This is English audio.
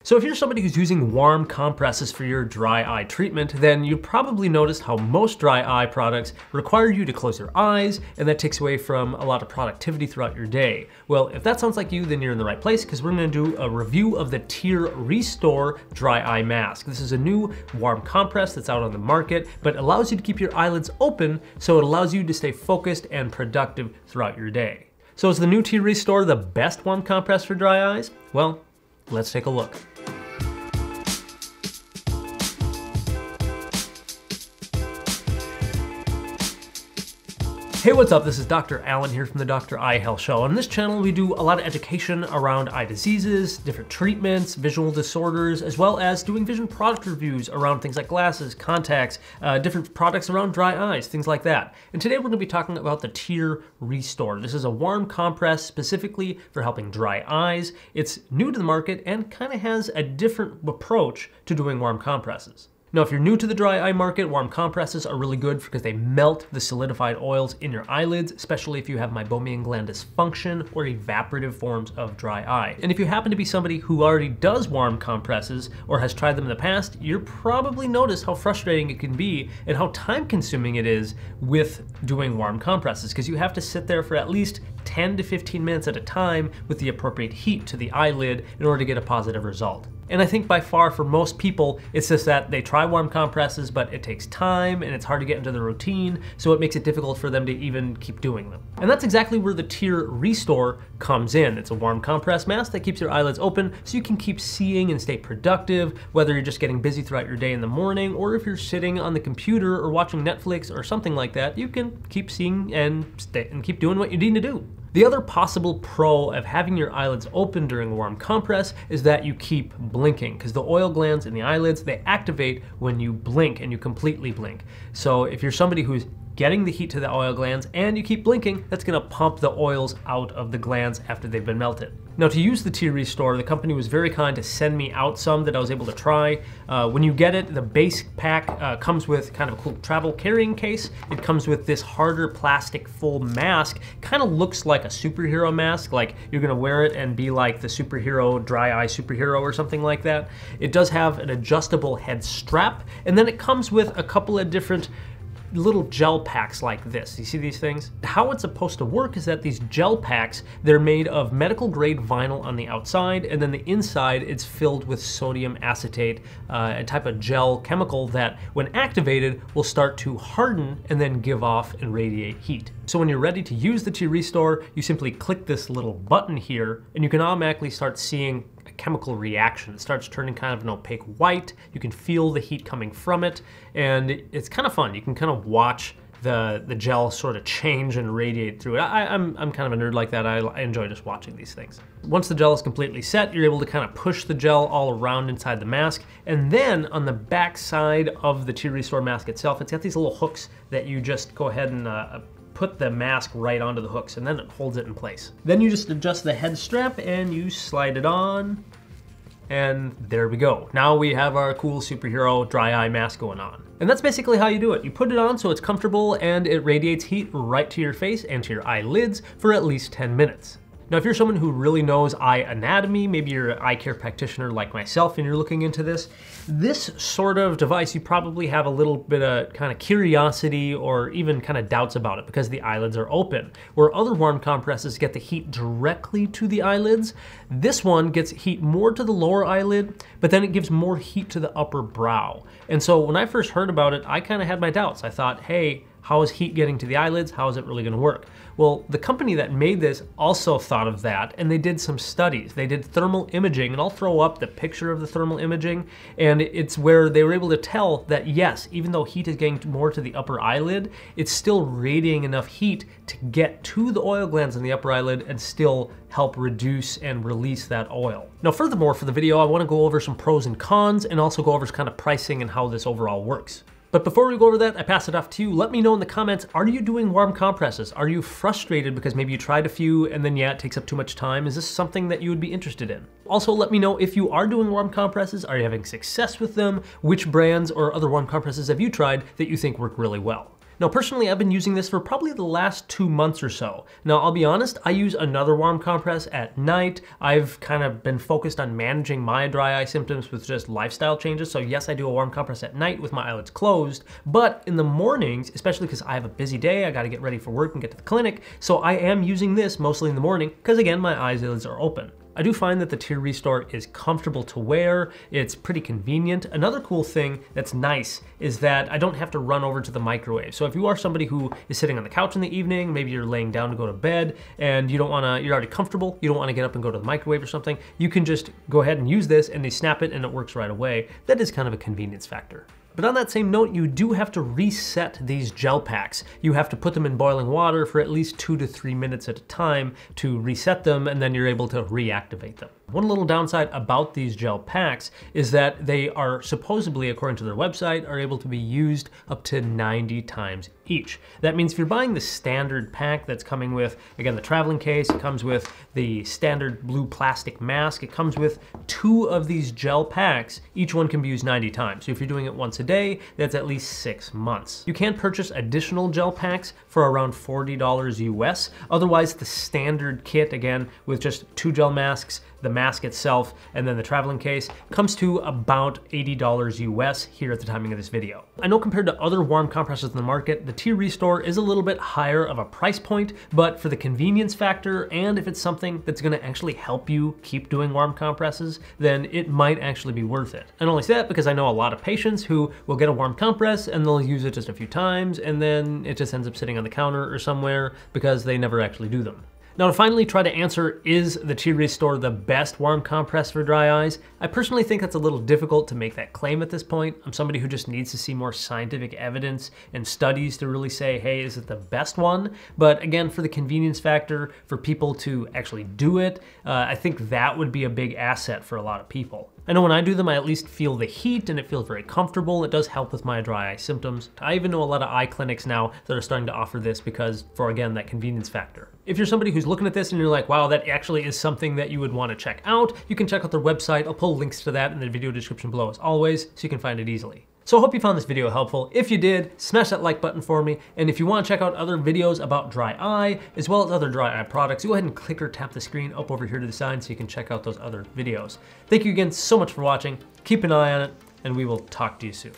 So if you're somebody who's using warm compresses for your dry eye treatment, then you probably noticed how most dry eye products require you to close your eyes, and that takes away from a lot of productivity throughout your day. Well, if that sounds like you, then you're in the right place, because we're gonna do a review of the Tear Restore Dry Eye Mask. This is a new warm compress that's out on the market, but allows you to keep your eyelids open, so it allows you to stay focused and productive throughout your day. So is the new Tear Restore the best warm compress for dry eyes? Well, let's take a look. Hey, what's up? This is Dr. Alan here from the Dr. Eye Health Show. On this channel, we do a lot of education around eye diseases, different treatments, visual disorders, as well as doing vision product reviews around things like glasses, contacts, different products around dry eyes, things like that. And today we're going to be talking about the Tear Restore. This is a warm compress specifically for helping dry eyes. It's new to the market and kind of has a different approach to doing warm compresses. Now, if you're new to the dry eye market, warm compresses are really good because they melt the solidified oils in your eyelids, especially if you have Meibomian gland dysfunction or evaporative forms of dry eye. And if you happen to be somebody who already does warm compresses or has tried them in the past, you'll probably notice how frustrating it can be and how time-consuming it is with doing warm compresses, because you have to sit there for at least 10 to 15 minutes at a time with the appropriate heat to the eyelid in order to get a positive result. And I think by far for most people, it's just that they try warm compresses, but it takes time and it's hard to get into the routine, so it makes it difficult for them to even keep doing them. And that's exactly where the Tear Restore comes in. It's a warm compress mask that keeps your eyelids open so you can keep seeing and stay productive, whether you're just getting busy throughout your day in the morning, or if you're sitting on the computer or watching Netflix or something like that, you can keep seeing and keep doing what you need to do. The other possible pro of having your eyelids open during a warm compress is that you keep blinking, because the oil glands in the eyelids, they activate when you blink and you completely blink. So if you're somebody who's getting the heat to the oil glands and you keep blinking, that's gonna pump the oils out of the glands after they've been melted. Now, to use the Tear Restore, the company was very kind to send me out some that I was able to try. When you get it, the base pack comes with kind of a cool travel carrying case. It comes with this harder plastic full mask. Kind of looks like a superhero mask, like you're gonna wear it and be like the superhero, dry eye superhero or something like that. It does have an adjustable head strap, and then it comes with a couple of different little gel packs like this. You see these things? How it's supposed to work is that these gel packs, they're made of medical grade vinyl on the outside, and then the inside it's filled with sodium acetate, a type of gel chemical that when activated will start to harden and then give off and radiate heat. So when you're ready to use the Tear Restore, you simply click this little button here and you can automatically start seeing a chemical reaction. It starts turning kind of an opaque white. You can feel the heat coming from it, and it's kind of fun. You can kind of watch the gel sort of change and radiate through it. I'm kind of a nerd like that. I enjoy just watching these things. Once the gel is completely set, you're able to kind of push the gel all around inside the mask, and then on the back side of the Tear Restore mask itself, it's got these little hooks that you just go ahead and put the mask right onto the hooks, and then it holds it in place. Then you just adjust the head strap and you slide it on, and there we go. Now we have our cool superhero dry eye mask going on. And that's basically how you do it. You put it on so it's comfortable and it radiates heat right to your face and to your eyelids for at least 10 minutes. Now, if you're someone who really knows eye anatomy, maybe you're an eye care practitioner like myself and you're looking into this sort of device, you probably have a little bit of kind of curiosity or even kind of doubts about it because the eyelids are open. Where other warm compresses get the heat directly to the eyelids, this one gets heat more to the lower eyelid, but then it gives more heat to the upper brow. And so when I first heard about it, I kind of had my doubts. I thought, hey, how is heat getting to the eyelids? How is it really gonna work? Well, the company that made this also thought of that, and they did some studies. They did thermal imaging, and I'll throw up the picture of the thermal imaging, and it's where they were able to tell that yes, even though heat is getting more to the upper eyelid, it's still radiating enough heat to get to the oil glands in the upper eyelid and still help reduce and release that oil. Now, furthermore, for the video, I wanna go over some pros and cons and also go over kind of pricing and how this overall works. But before we go over that, I pass it off to you. Let me know in the comments, are you doing warm compresses? Are you frustrated because maybe you tried a few and then it takes up too much time? Is this something that you would be interested in? Also, let me know if you are doing warm compresses, are you having success with them? Which brands or other warm compresses have you tried that you think work really well? Now personally, I've been using this for probably the last 2 months or so. Now I'll be honest, I use another warm compress at night. I've kind of been focused on managing my dry eye symptoms with just lifestyle changes. So yes, I do a warm compress at night with my eyelids closed, but in the mornings, especially because I have a busy day, I gotta get ready for work and get to the clinic. So I am using this mostly in the morning because again, my eyelids are open. I do find that the Tear Restore is comfortable to wear. It's pretty convenient. Another cool thing that's nice is that I don't have to run over to the microwave. So if you are somebody who is sitting on the couch in the evening, maybe you're laying down to go to bed and you're already comfortable, you don't wanna get up and go to the microwave or something, you can just go ahead and use this and they snap it and it works right away. That is kind of a convenience factor. But on that same note, you do have to reset these gel packs. You have to put them in boiling water for at least 2 to 3 minutes at a time to reset them, and then you're able to reactivate them. One little downside about these gel packs is that they are supposedly, according to their website, are able to be used up to 90 times each. That means if you're buying the standard pack that's coming with, again, the traveling case, it comes with the standard blue plastic mask, it comes with 2 of these gel packs. Each one can be used 90 times. So if you're doing it once a day, that's at least 6 months. You can purchase additional gel packs for around $40 US. Otherwise, the standard kit, again, with just 2 gel masks, the mask itself, and then the traveling case, comes to about $80 US here at the timing of this video. I know compared to other warm compresses in the market, the Tear Restore is a little bit higher of a price point, but for the convenience factor, and if it's something that's gonna actually help you keep doing warm compresses, then it might actually be worth it. And only say that because I know a lot of patients who will get a warm compress and they'll use it just a few times, and then it just ends up sitting on the counter or somewhere because they never actually do them. Now to finally try to answer, is the Tear Restore the best warm compress for dry eyes? I personally think that's a little difficult to make that claim at this point. I'm somebody who just needs to see more scientific evidence and studies to really say, hey, is it the best one? But again, for the convenience factor, for people to actually do it, I think that would be a big asset for a lot of people. I know when I do them, I at least feel the heat and it feels very comfortable. It does help with my dry eye symptoms. I even know a lot of eye clinics now that are starting to offer this because for, again, that convenience factor. If you're somebody who's looking at this and you're like, wow, that actually is something that you would want to check out, you can check out their website. I'll pull links to that in the video description below as always, so you can find it easily. So I hope you found this video helpful. If you did, smash that like button for me. And if you want to check out other videos about dry eye, as well as other dry eye products, go ahead and click or tap the screen up over here to the side so you can check out those other videos. Thank you again so much for watching. Keep an eye on it, and we will talk to you soon.